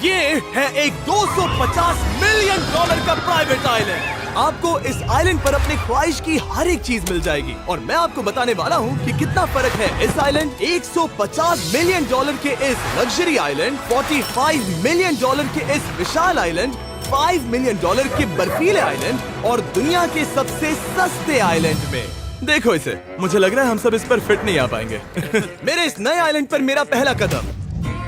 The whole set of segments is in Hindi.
ये है एक 250 मिलियन डॉलर का प्राइवेट आइलैंड। आपको इस आइलैंड पर अपनी ख्वाहिश की हर एक चीज मिल जाएगी और मैं आपको बताने वाला हूँ कि कितना फर्क है इस आइलैंड 150 मिलियन डॉलर के इस लग्जरी आइलैंड, 45 मिलियन डॉलर के इस विशाल आइलैंड, 5 मिलियन डॉलर के बर्फीले आइलैंड और दुनिया के सबसे सस्ते आइलैंड में। देखो इसे, मुझे लग रहा है हम सब इस पर फिट नहीं आ पाएंगे। मेरे इस नए आइलैंड पर मेरा पहला कदम।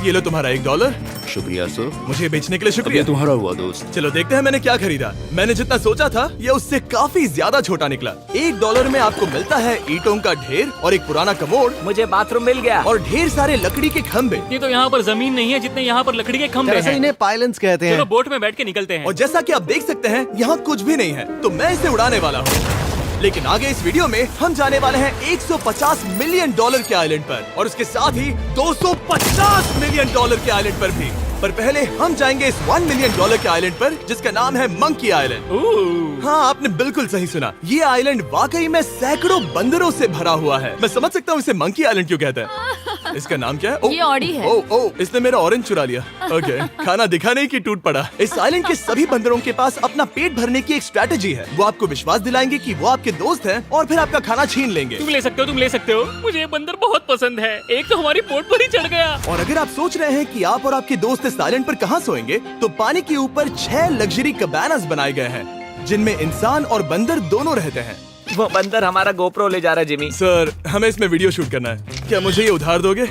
ये लो तुम्हारा $1। शुक्रिया सर। मुझे बेचने के लिए शुक्रिया। तुम्हारा हुआ दोस्त। चलो देखते हैं मैंने क्या खरीदा। मैंने जितना सोचा था ये उससे काफी ज्यादा छोटा निकला। $1 में आपको मिलता है ईंटों का ढेर और एक पुराना कमोड। मुझे बाथरूम मिल गया और ढेर सारे लकड़ी के खम्भे। ये तो यहाँ पर जमीन नहीं है जितने यहाँ पर लकड़ी के खंभे दरअसल हैं। इन्हें पाइलन्स कहते हैं। चलो बोट में बैठ के निकलते हैं। और जैसा कि आप देख सकते हैं यहाँ कुछ भी नहीं है, तो मैं इसे उड़ाने वाला हूँ। लेकिन आगे इस वीडियो में हम जाने वाले हैं 150 मिलियन डॉलर के आइलैंड पर और उसके साथ ही 250 मिलियन डॉलर के आइलैंड पर भी। पर पहले हम जाएंगे इस 1 मिलियन डॉलर के आइलैंड पर जिसका नाम है मंकी आइलैंड। हाँ, आपने बिल्कुल सही सुना। ये आइलैंड वाकई में सैकड़ों बंदरों से भरा हुआ है। मैं समझ सकता हूँ इसे मंकी आइलैंड क्यों कहते हैं। इसका नाम क्या है? ये ऑडी है। ओ, इसने मेरा ऑरेंज चुरा लिया। ओके, खाना दिखा नहीं कि टूट पड़ा। इस आइलैंड के सभी बंदरों के पास अपना पेट भरने की एक स्ट्रैटेजी है। वो आपको विश्वास दिलाएंगे कि वो आपके दोस्त हैं और फिर आपका खाना छीन लेंगे। तुम ले सकते हो, तुम ले सकते हो। मुझे ये बंदर बहुत पसंद है। एक तो हमारी बोट पर ही चढ़ गया। और अगर आप सोच रहे हैं कि आप और आपके दोस्त इस आइलैंड पर कहाँ सोएंगे, तो पानी के ऊपर 6 लग्जरी कबानास बनाए गए हैं जिनमें इंसान और बंदर दोनों रहते हैं। वो बंदर हमारा गोप्रो ले जा रहा है जिमी। सर, हमें इसमें वीडियो शूट करना है। क्या मुझे ये उधार दोगे?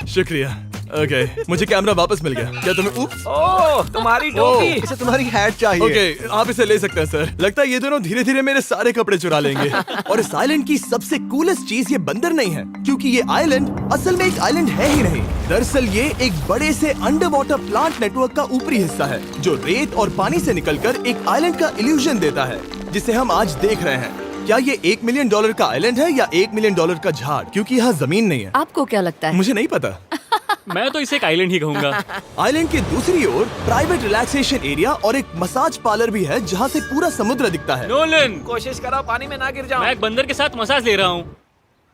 शुक्रिया। ओके, मुझे कैमरा वापस मिल गया। क्या तुम्हें? उप्स। ओह, तुम्हारी टोपी। इसे तुम्हारी हैट चाहिए। ओके, आप इसे ले सकते हैं सर। लगता है ये दोनों धीरे धीरे मेरे सारे कपड़े चुरा लेंगे। और इस आइलैंड की सबसे कूलेस्ट चीज ये बंदर नहीं है, क्योंकि ये आइलैंड असल में एक आइलैंड है ही नहीं। दरअसल ये एक बड़े से अंडर वाटर प्लांट नेटवर्क का ऊपरी हिस्सा है जो रेत और पानी से निकलकर एक आइलैंड का इल्यूजन देता है जिसे हम आज देख रहे हैं। क्या ये $1 मिलियन का आइलैंड है या $1 मिलियन का झाड़? क्योंकि यहाँ जमीन नहीं है। आपको क्या लगता है? मुझे नहीं पता। मैं तो इसे एक आइलैंड ही कहूँगा। आइलैंड के दूसरी ओर प्राइवेट रिलैक्सेशन एरिया और एक मसाज पार्लर भी है जहाँ से पूरा समुद्र दिखता है। नोलन, कोशिश करो पानी में ना गिर जाओ। मैं एक बंदर के साथ मसाज ले रहा हूँ।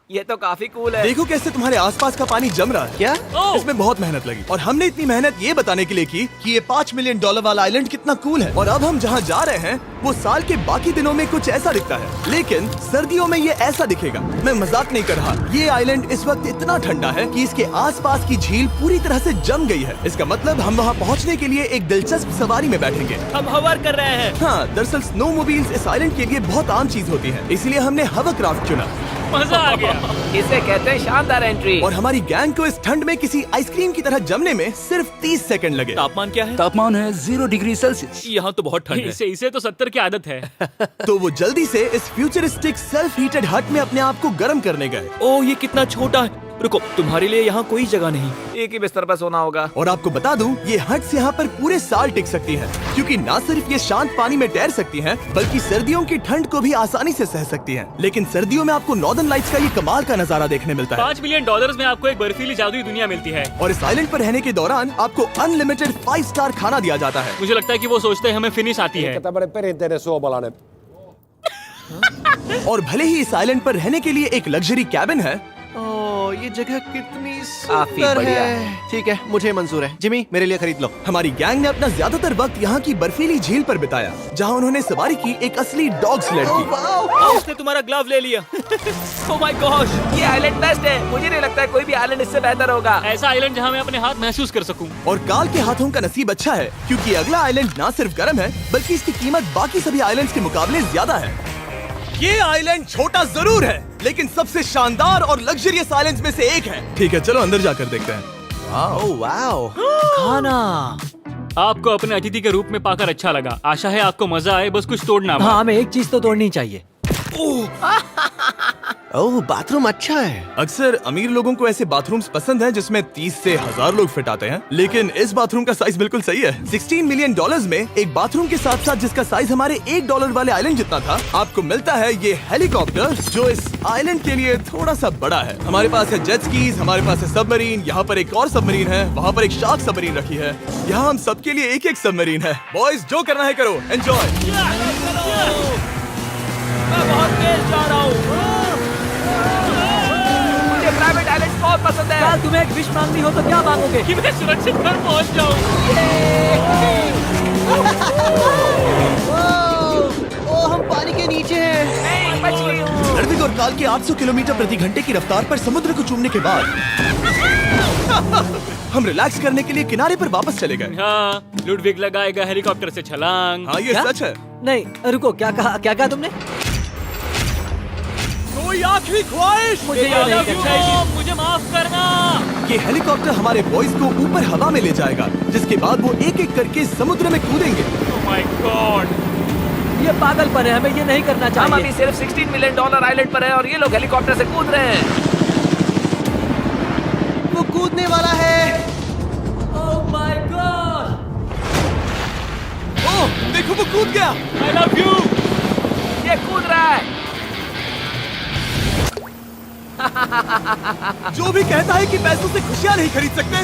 ये तो काफी कूल है। देखो कैसे तुम्हारे आसपास का पानी जम रहा है। क्या? इसमें बहुत मेहनत लगी और हमने इतनी मेहनत ये बताने के लिए की कि ये $5 मिलियन वाला आइलैंड कितना कूल है। और अब हम जहाँ जा रहे हैं वो साल के बाकी दिनों में कुछ ऐसा दिखता है, लेकिन सर्दियों में ये ऐसा दिखेगा। मैं मजाक नहीं कर रहा। ये आइलैंड इस वक्त इतना ठंडा है कि इसके आसपास की झील पूरी तरह से जम गई है। इसका मतलब हम वहाँ पहुँचने के लिए एक दिलचस्प सवारी में बैठेंगे। हम हवर कर रहे हैं। हाँ, दरअसल स्नोमोबाइल्स इस आइलैंड के लिए बहुत आम चीज होती है, इसलिए हमने हवरक्राफ्ट चुना। मजा आ गया। इसे कहते हैं शानदार एंट्री। और हमारी गैंग को इस ठंड में किसी आइसक्रीम की तरह जमने में सिर्फ 30 सेकंड लगे। तापमान क्या है? तापमान है 0 डिग्री सेल्सियस। यहाँ तो बहुत ठंड है। इसे तो 70 की आदत है। तो वो जल्दी से इस फ्यूचरिस्टिक सेल्फ हीटेड हट में अपने आप को गर्म करने गए। ओह, ये कितना छोटा है। रुको, तुम्हारे लिए यहाँ कोई जगह नहीं। एक ही बिस्तर पर सोना होगा। और आपको बता दूं, ये हट्स यहाँ पर पूरे साल टिक सकती हैं, क्योंकि न सिर्फ ये शांत पानी में तैर सकती हैं, बल्कि सर्दियों की ठंड को भी आसानी से सह सकती हैं। लेकिन सर्दियों में आपको नॉर्दर्न लाइट्स का ये कमाल का नजारा देखने मिलता है। $5 मिलियन में आपको एक बर्फीली जादुई दुनिया मिलती है। और इस आइलैंड पर रहने के दौरान आपको अनलिमिटेड 5 स्टार खाना दिया जाता है। मुझे लगता है कि वो सोचते हैं हमें फिनिश आती है। और भले ही इस आइलैंड पर रहने के लिए एक लग्जरी कैबिन है, ओह, ये जगह कितनी काफी सुंदर बढ़िया है। ठीक है, मुझे मंजूर है। जिमी, मेरे लिए खरीद लो। हमारी गैंग ने अपना ज्यादातर वक्त यहाँ की बर्फीली झील पर बिताया, जहाँ उन्होंने सवारी की एक असली डॉग स्लेड की। उसने तुम्हारा ग्लव ले लिया। ओह माय गॉश, ये आइलैंड बेस्ट है। मुझे नहीं लगता है कोई भी आइलैंड इससे बेहतर होगा। ऐसा आइलैंड जहाँ मैं अपने हाथ महसूस कर सकूं। और काल के हाथों का नसीब अच्छा है, क्योंकि अगला आइलैंड न सिर्फ गर्म है, बल्कि इसकी कीमत बाकी सभी आइलैंड्स के मुकाबले ज्यादा है। ये आइलैंड छोटा जरूर है, लेकिन सबसे शानदार और लग्जरियस आइलैंड्स में से एक है। ठीक है, चलो अंदर जाकर देखते हैं। ओह वाओ, खाना। आपको अपने अतिथि के रूप में पाकर अच्छा लगा। आशा है आपको मजा आए, बस कुछ तोड़ना मत। हाँ, हमें एक चीज तो तोड़नी चाहिए। ओह, बाथरूम अच्छा है। अक्सर अमीर लोगों को ऐसे बाथरूम्स पसंद हैं जिसमें 30 से 1000 लोग फिट आते हैं, लेकिन इस बाथरूम का साइज बिल्कुल सही है। $16 मिलियन में एक बाथरूम के साथ साथ जिसका साइज हमारे $1 वाले आइलैंड जितना था, आपको मिलता है ये हेलीकॉप्टर, जो इस आइलैंड के लिए थोड़ा सा बड़ा है। हमारे पास है जेट स्कीज, हमारे पास है सबमरीन, यहाँ पर एक और सबमरीन है, वहाँ पर एक शार्क सबमरीन रखी है। यहाँ हम सबके लिए एक एक सबमरीन है। बॉयज, जो करना है करो, एंजॉय। मैं बहुत तेज जा रहा हूँ। मुझे प्राइवेट आइलैंड बहुत पसंद है। कल तुम्हें एक विश मांगनी हो तो क्या मांगोगे? कि मैं सुरक्षित घर पहुंच जाऊं। ओ, हम पानी के नीचे हैं। नहीं, बच गई हूँ। नर्विक और काल के 800 किलोमीटर प्रति घंटे की रफ्तार पर समुद्र को चूमने के बाद हम रिलैक्स करने के लिए किनारे पर वापस चले गए। हाँ, लुडविग लगाएगा हेलीकॉप्टर से छलांग। हाँ, ये क्या? सच है। नहीं रुको, क्या कहा तुमने? कोई आखिरी ख्वाहिश? मुझे ये I नहीं love you, करना। Mom, मुझे माफ करना। ये हेलीकॉप्टर हमारे बॉयज को ऊपर हवा में ले जाएगा, जिसके बाद वो एक एक करके समुद्र में कूदेंगे। Oh my God! ये पागलपन है, हमें ये नहीं करना हम चाहिए। अभी सिर्फ $16 मिलियन आइलैंड पर हैं और ये लोग हेलीकॉप्टर से कूद रहे हैं। वो कूदने वाला है। Oh my God! ओह, देखो वो कूद गया। I love you. ये कूद रहा है। जो भी कहता है कि पैसों से खुशियां नहीं खरीद सकते,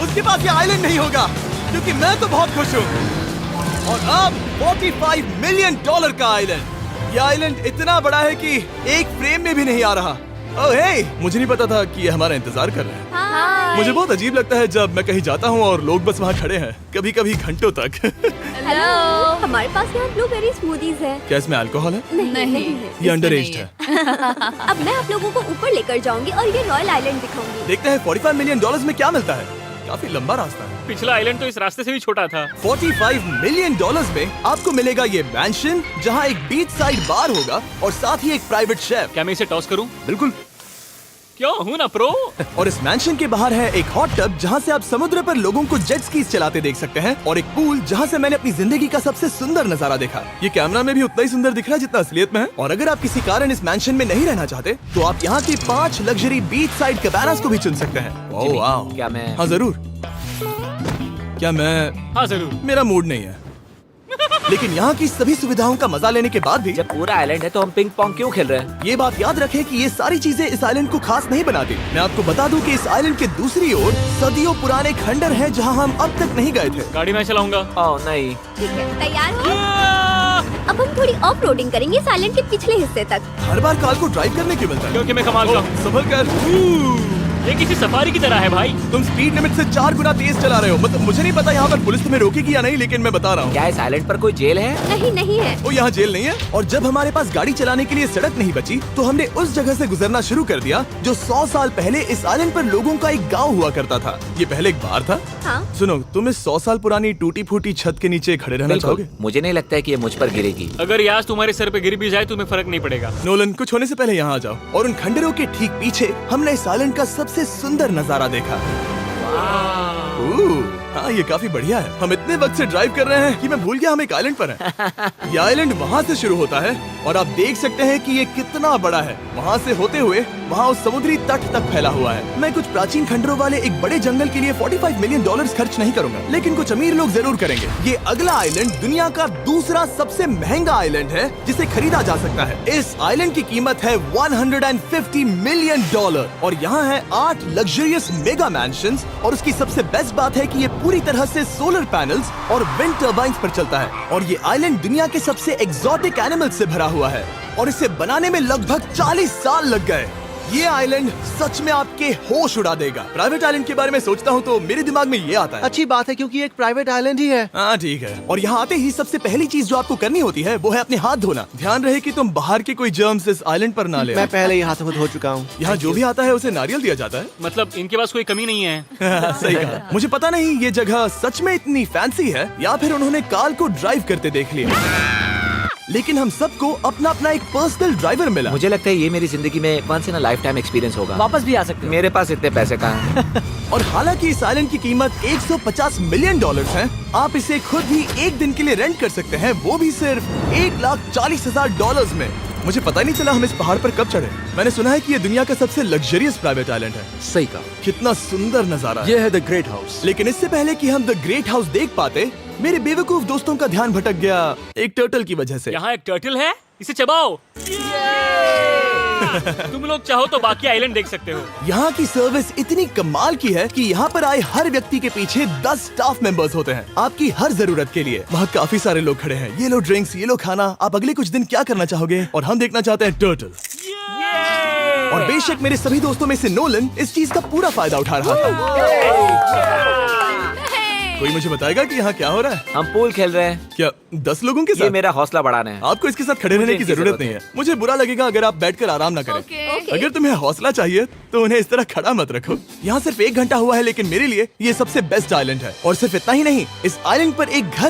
उसके पास ये आइलैंड नहीं होगा, क्योंकि मैं तो बहुत खुश हूँ। और अब $45 मिलियन का आइलैंड। ये आइलैंड इतना बड़ा है कि एक फ्रेम में भी नहीं आ रहा। ओह हे, मुझे नहीं पता था कि ये हमारा इंतजार कर रहे हैं। मुझे बहुत अजीब लगता है जब मैं कहीं जाता हूँ और लोग बस वहाँ खड़े हैं, कभी कभी घंटों तक। हेलो, हमारे पास यहाँ ब्लूबेरी स्मूदीज है। क्या इसमें अल्कोहल है? नहीं, ये अंडरएज है। अब मैं आप लोगों को ऊपर लेकर जाऊंगी और ये रॉयल आइलैंड दिखाऊंगी। देखते हैं $45 मिलियन में क्या मिलता है। काफी लंबा रास्ता है। पिछला आइलैंड तो इस रास्ते से भी छोटा था। $45 मिलियन में आपको मिलेगा ये मैंशन, जहाँ एक बीच साइड बार होगा और साथ ही एक प्राइवेट शेफ। क्या मैं इसे टॉस करूं? बिल्कुल। क्यों हूं ना प्रो। और इस मैंशन के बाहर है एक हॉट टब, जहाँ से आप समुद्र पर लोगों को जेट स्कीज चलाते देख सकते हैं, और एक पूल जहाँ से मैंने अपनी जिंदगी का सबसे सुंदर नजारा देखा। ये कैमरा में भी उतना ही सुंदर दिख रहा है जितना असलियत में है। और अगर आप किसी कारण इस मैंशन में नहीं रहना चाहते, तो आप यहाँ की 5 लग्जरी बीच साइड कैबानास को भी चुन सकते हैं। ओह वाह। क्या मैं हाँ जरूर। क्या मैं? हाँ जरूर। मेरा मूड नहीं है। लेकिन यहाँ की सभी सुविधाओं का मजा लेने के बाद भी जब पूरा आइलैंड है तो हम पिंग पोंग क्यों खेल रहे हैं? ये बात याद रखें कि ये सारी चीजें इस आइलैंड को खास नहीं बनाती। मैं आपको बता दूं कि इस आइलैंड के दूसरी ओर सदियों पुराने खंडर हैं, जहां हम अब तक नहीं गए थे। गाड़ी मैं चलाऊंगा। ओह नहीं। ठीक है, तैयार हो? अब हम थोड़ी ऑफ रोडिंग करेंगे इस आइलैंड के पिछले हिस्से तक। हर बार कार को ड्राइव करने क्यों मिलता है? क्योंकि मैं कमाल का हूं। संभल कर। ये किसी सफारी की तरह है भाई। तुम स्पीड लिमिट से 4 गुना तेज चला रहे हो। मतलब मुझे नहीं पता यहाँ पर पुलिस तुम्हें रोकेगी या नहीं, लेकिन मैं बता रहा हूँ। क्या इस आइलैंड पर कोई जेल है? नहीं, नहीं है। वो यहाँ जेल नहीं है। और जब हमारे पास गाड़ी चलाने के लिए सड़क नहीं बची, तो हमने उस जगह से गुजरना शुरू कर दिया जो 100 साल पहले इस आइलैंड पर लोगों का एक गाँव हुआ करता था। ये पहले एक बार था। हाँ। सुनो, तुम इस 100 साल पुरानी टूटी फूटी छत के नीचे खड़े रहना बिल्कुल। चाहोगे? मुझे नहीं लगता है कि ये मुझ पर गिरेगी। अगर ये आज तुम्हारे सर पे गिर भी जाए तुम्हें फर्क नहीं पड़ेगा। नोलन, कुछ होने से पहले यहाँ आ जाओ। और उन खंडरों के ठीक पीछे हमने इस आइलैंड का सबसे सुंदर नजारा देखा। हाँ, ये काफी बढ़िया है। हम इतने वक्त से ड्राइव कर रहे हैं कि मैं भूल गया हम एक आइलैंड पर हैं। ये आइलैंड वहाँ से शुरू होता है और आप देख सकते हैं कि ये कितना बड़ा है। वहाँ से होते हुए वहाँ उस समुद्री तट तक फैला हुआ है। मैं कुछ प्राचीन खंडरों वाले एक बड़े जंगल के लिए $45 मिलियन खर्च नहीं करूंगा, लेकिन कुछ अमीर लोग जरूर करेंगे। ये अगला आइलैंड दुनिया का दूसरा सबसे महंगा आइलैंड है जिसे खरीदा जा सकता है। इस आइलैंड की कीमत है $150 मिलियन और यहाँ है 8 लग्जरियस मेगा मैंशंस। और उसकी सबसे बेस्ट बात है कि ये पूरी तरह से सोलर पैनल्स और विंड टर्बाइन्स पर चलता है। और ये आइलैंड दुनिया के सबसे एक्सोटिक एनिमल्स से भरा हुआ है और इसे बनाने में लगभग 40 साल लग गए। ये आइलैंड सच में आपके होश उड़ा देगा। प्राइवेट आइलैंड के बारे में सोचता हूँ तो मेरे दिमाग में ये आता है। अच्छी बात है, क्योंकि एक प्राइवेट आइलैंड ही है। हाँ ठीक है। और यहाँ आते ही सबसे पहली चीज जो आपको करनी होती है वो है अपने हाथ धोना। ध्यान रहे कि तुम बाहर के कोई जर्म्स इस आइलैंड पर ना ले। मैं पहले ही हाथों धो चुका हूँ। यहाँ जो भी आता है उसे नारियल दिया जाता है। मतलब इनके पास कोई कमी नहीं है। सही कहा। मुझे पता नहीं ये जगह सच में इतनी फैंसी है या फिर उन्होंने कार को ड्राइव करते देख लिया, लेकिन हम सबको अपना अपना एक पर्सनल ड्राइवर मिला। मुझे लगता है ये मेरी जिंदगी में once in a lifetime experience होगा। वापस भी आ सकते हो। मेरे पास इतने पैसे कहाँ हैं? और हालांकि इस आइलैंड की कीमत $150 मिलियन है, आप इसे खुद भी एक दिन के लिए रेंट कर सकते हैं, वो भी सिर्फ $1,40,000 में। मुझे पता ही नहीं चला हम इस पहाड़ पर कब चढ़े। मैंने सुना है कि ये दुनिया का सबसे लग्जरियस प्राइवेट आइलैंड है। सही कहा। कितना सुंदर नजारा है। ये है द ग्रेट हाउस। लेकिन इससे पहले कि हम द ग्रेट हाउस देख पाते, मेरे बेवकूफ दोस्तों का ध्यान भटक गया एक टर्टल की वजह से। यहाँ एक टर्टल है, इसे चबाओ। तुम लोग चाहो तो बाकी आइलैंड देख सकते हो। यहाँ की सर्विस इतनी कमाल की है कि यहाँ पर आए हर व्यक्ति के पीछे 10 स्टाफ मेंबर्स होते हैं आपकी हर जरूरत के लिए। वहाँ काफी सारे लोग खड़े हैं। ये लो ड्रिंक्स, ये लो खाना। आप अगले कुछ दिन क्या करना चाहोगे? और हम देखना चाहते हैं टर्टल। और बेशक मेरे सभी दोस्तों में से नोलन इस चीज का पूरा फायदा उठा रहा था। कोई मुझे बताएगा कि यहाँ क्या हो रहा है? हम पूल खेल रहे हैं। क्या 10 लोगों के ये साथ? मेरा हौसला बढ़ाना है। आपको इसके साथ खड़े रहने की इनकी जरूरत नहीं है। मुझे बुरा लगेगा अगर आप बैठकर आराम ना करें। अगर तुम्हें हौसला चाहिए तो उन्हें इस तरह खड़ा मत रखो। यहाँ सिर्फ 1 घंटा हुआ है लेकिन मेरे लिए ये सबसे बेस्ट आइलैंड है। और सिर्फ इतना ही नहीं, इस आइलैंड पर एक घर